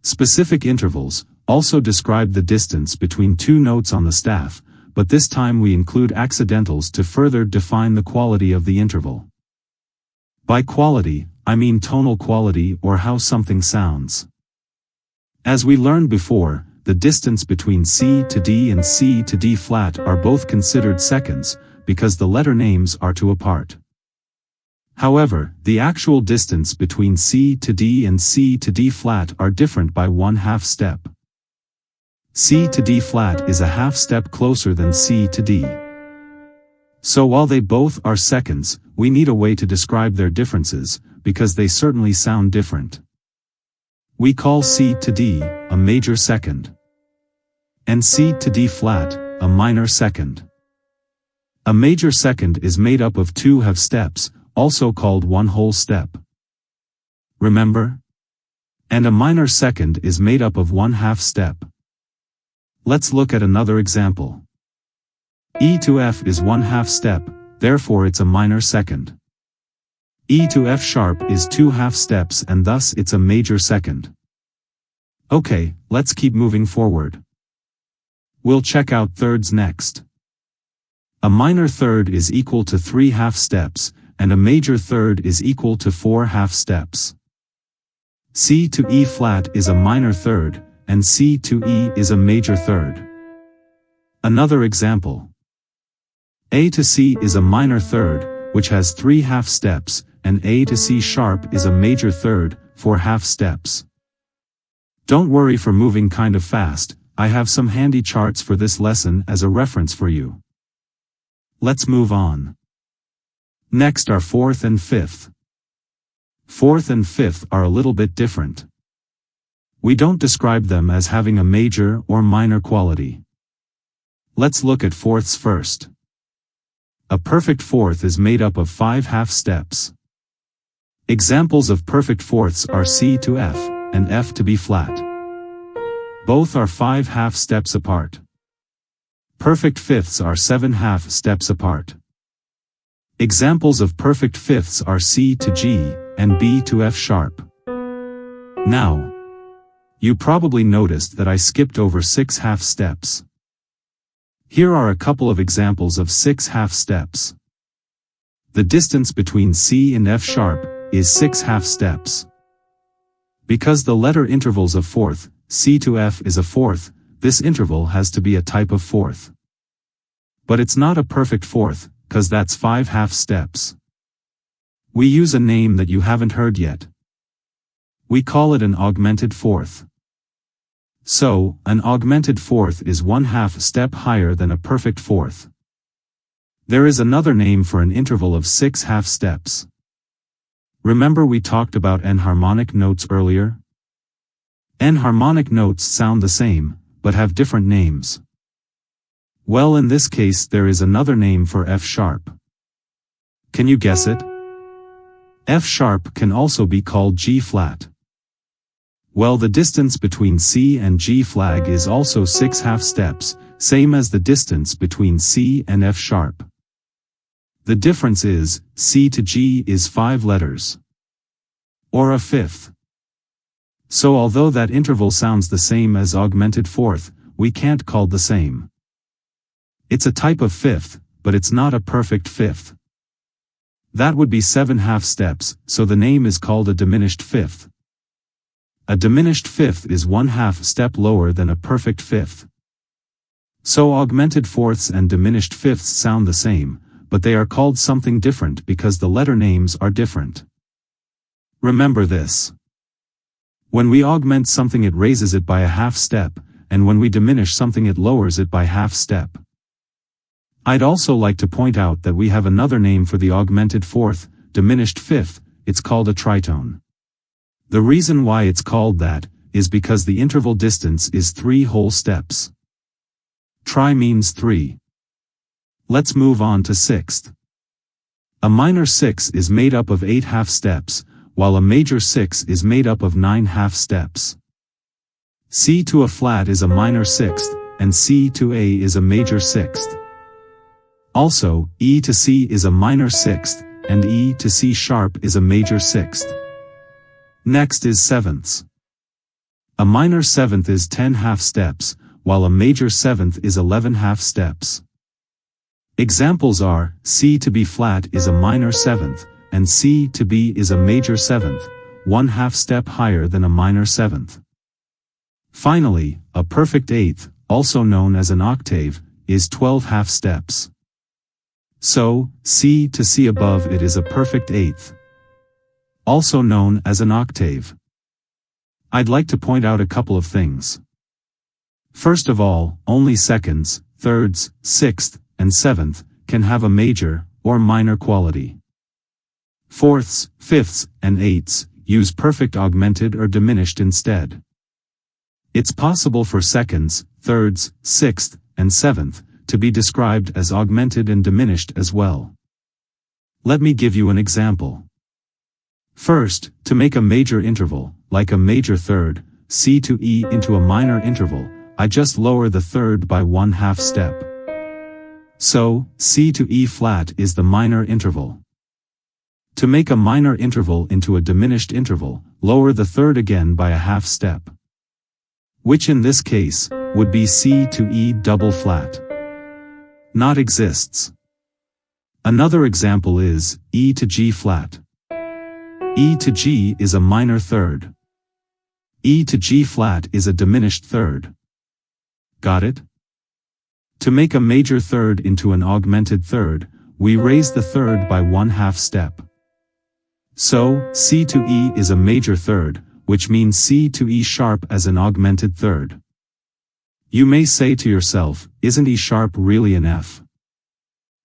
Specific intervals also describe the distance between two notes on the staff, but this time we include accidentals to further define the quality of the interval. By quality, I mean tonal quality or how something sounds. As we learned before, the distance between C to D and C to D flat are both considered seconds, because the letter names are 2 apart. However, the actual distance between C to D and C to D flat are different by 1/2 step. C to D flat is a half step closer than C to D. So while they both are seconds, we need a way to describe their differences, because they certainly sound different. We call C to D a major second, and C to D flat a minor second. A major second is made up of 2 half steps, also called 1 whole step. Remember? And a minor second is made up of 1/2 step. Let's look at another example. E to F is 1/2 step, therefore it's a minor second. E to F sharp is 2/2 steps and thus it's a major second. Okay, let's keep moving forward. We'll check out thirds next. A minor third is equal to 3/2 steps, and a major third is equal to 4/2 steps. C to E flat is a minor third, and C to E is a major third. Another example. A to C is a minor third, which has 3/2 steps, and A to C sharp is a major third, 4/2 steps. Don't worry for moving kind of fast, I have some handy charts for this lesson as a reference for you. Let's move on. Next are fourth and fifth. Fourth and fifth are a little bit different. We don't describe them as having a major or minor quality. Let's look at fourths first. A perfect fourth is made up of 5/2 steps. Examples of perfect fourths are C to F, and F to B flat. Both are 5/2 steps apart. Perfect fifths are 7/2 steps apart. Examples of perfect fifths are C to G, and B to F sharp. Now, you probably noticed that I skipped over 6/2 steps. Here are a couple of examples of 6/2 steps. The distance between C and F sharp is 6/2 steps. Because the letter intervals of fourth, C to F is a fourth, this interval has to be a type of fourth. But it's not a perfect fourth, cause that's 5/2 steps. We use a name that you haven't heard yet. We call it an augmented fourth. So, an augmented fourth is 1/2 step higher than a perfect fourth. There is another name for an interval of 6/2 steps. Remember we talked about enharmonic notes earlier? Enharmonic notes sound the same, but have different names. Well, in this case there is another name for F sharp. Can you guess it? F sharp can also be called G flat. Well, the distance between C and G flag is also 6/2 steps, same as the distance between C and F sharp. The difference is, C to G is 5 letters. Or a fifth. So although that interval sounds the same as augmented fourth, we can't call the same. It's a type of fifth, but it's not a perfect fifth. That would be 7/2 steps, so the name is called a diminished fifth. A diminished fifth is 1/2 step lower than a perfect fifth. So augmented fourths and diminished fifths sound the same, but they are called something different because the letter names are different. Remember this. When we augment something it raises it by a 1/2 step, and when we diminish something it lowers it by 1/2 step. I'd also like to point out that we have another name for the augmented fourth, diminished fifth, it's called a tritone. The reason why it's called that, is because the interval distance is 3 whole steps. Tri means 3. Let's move on to sixth. A minor 6 is made up of 8/2 steps, while a major 6 is made up of 9/2 steps. C to a flat is a minor sixth, and C to A is a major sixth. Also, E to C is a minor sixth, and E to C sharp is a major sixth. Next is sevenths. A minor seventh is 10 half steps, while a major seventh is 11 half steps. Examples are, C to B flat is a minor seventh, and C to B is a major seventh, 1 half step higher than a minor seventh. Finally, a perfect eighth, also known as an octave, is 12 half steps. So, C to C above it is a perfect eighth, also known as an octave. I'd like to point out a couple of things. First of all, only seconds, thirds, sixth, and seventh can have a major or minor quality. Fourths, fifths, and eighths use perfect augmented or diminished instead. It's possible for seconds, thirds, sixth, and seventh to be described as augmented and diminished as well. Let me give you an example. First, to make a major interval, like a major third, C to E into a minor interval, I just lower the third by 1 half step. So, C to E flat is the minor interval. To make a minor interval into a diminished interval, lower the third again by a half step, which in this case, would be C to E double flat. Not exists. Another example is, E to G flat. E to G is a minor third. E to G flat is a diminished third. Got it? To make a major third into an augmented third, we raise the third by 1 half step. So, C to E is a major third, which means C to E sharp as an augmented third. You may say to yourself, isn't E sharp really an F?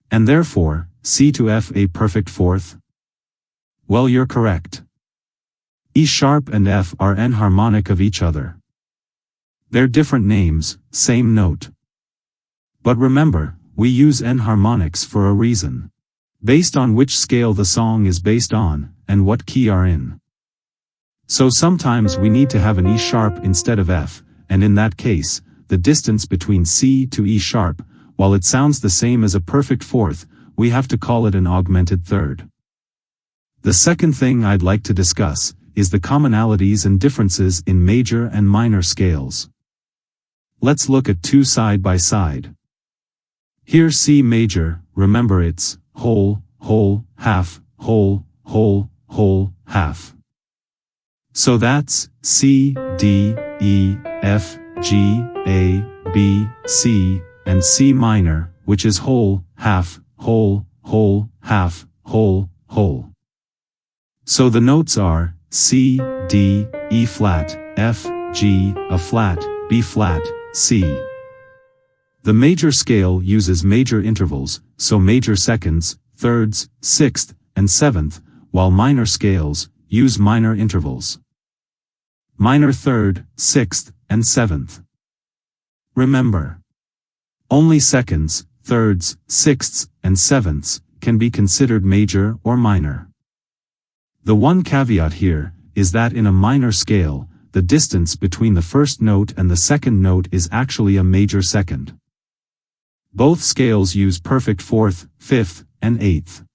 And therefore, C to F a perfect fourth? Well, you're correct. E sharp and F are enharmonic of each other. They're different names, same note. But remember, we use enharmonics for a reason. Based on which scale the song is based on, and what key are in. So sometimes we need to have an E sharp instead of F, and in that case, the distance between C to E sharp, while it sounds the same as a perfect fourth, we have to call it an augmented third. The second thing I'd like to discuss is the commonalities and differences in major and minor scales. Let's look at two side by side. Here C major, remember it's whole, whole, half, whole, whole, whole, half. So that's C, D, E, F, G, A, B, C, and C minor, which is whole, half, whole, whole, half, whole, whole. So the notes are C, D, E flat, F, G, A flat, B flat, C. The major scale uses major intervals, so major seconds, thirds, sixth, and seventh, while minor scales use minor intervals. Minor third, sixth, and seventh. Remember, only seconds, thirds, sixths, and sevenths can be considered major or minor. The one caveat here is that in a minor scale, the distance between the first note and the second note is actually a major second. Both scales use perfect fourth, fifth, and eighth.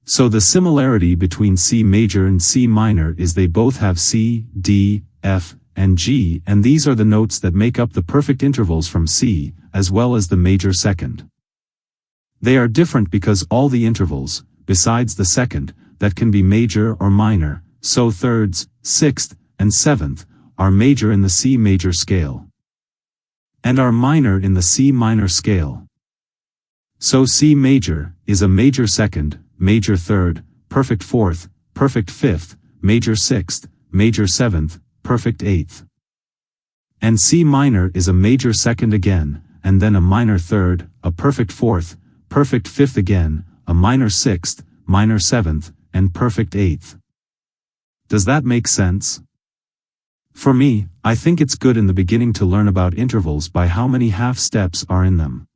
So the similarity between C major and C minor is they both have C, D, F, and G, and these are the notes that make up the perfect intervals from C, as well as the major second. They are different because all the intervals, besides the second, that can be major or minor, so thirds, sixth, and seventh, are major in the C major scale, and are minor in the C minor scale. So C major is a major second, major third, perfect fourth, perfect fifth, major sixth, major seventh, perfect eighth. And C minor is a major second again, and then a minor third, a perfect fourth, perfect fifth again, a minor sixth, minor seventh, and perfect eighth. Does that make sense? For me, I think it's good in the beginning to learn about intervals by how many half steps are in them.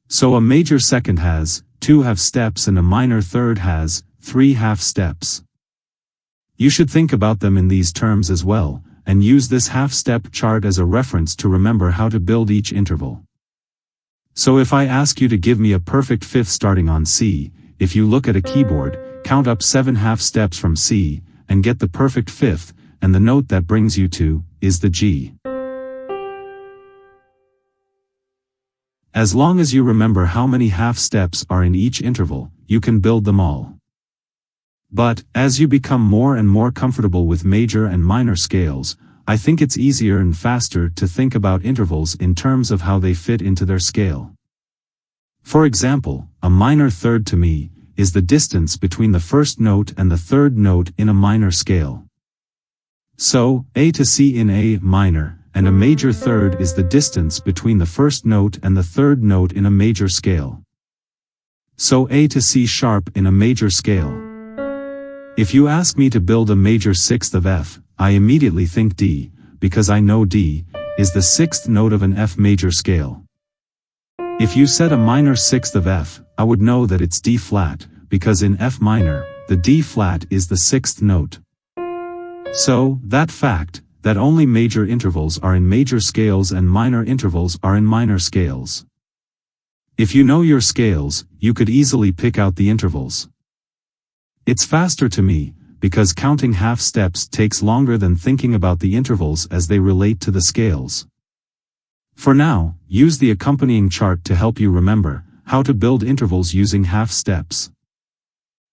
So a major second has 2 half steps and a minor third has 3 half steps. You should think about them in these terms as well, and use this half-step chart as a reference to remember how to build each interval. So if I ask you to give me a perfect fifth starting on C, if you look at a keyboard, count up 7 half steps from C, and get the perfect fifth, and the note that brings you to, is the G. As long as you remember how many half steps are in each interval, you can build them all. But, as you become more and more comfortable with major and minor scales, I think it's easier and faster to think about intervals in terms of how they fit into their scale. For example, a minor third to me is the distance between the first note and the third note in a minor scale. So, A to C in A minor, and a major third is the distance between the first note and the third note in a major scale. So A to C sharp in a major scale. If you ask me to build a major sixth of F, I immediately think D, because I know D is the sixth note of an F major scale. If you said a minor sixth of F, I would know that it's D flat, because in F minor, the D flat is the sixth note. So, that fact, that only major intervals are in major scales and minor intervals are in minor scales. If you know your scales, you could easily pick out the intervals. It's faster to me, because counting half steps takes longer than thinking about the intervals as they relate to the scales. For now, use the accompanying chart to help you remember how to build intervals using half steps.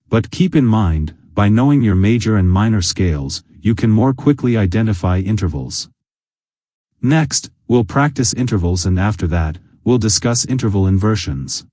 But keep in mind, by knowing your major and minor scales, you can more quickly identify intervals. Next, we'll practice intervals, and after that, we'll discuss interval inversions.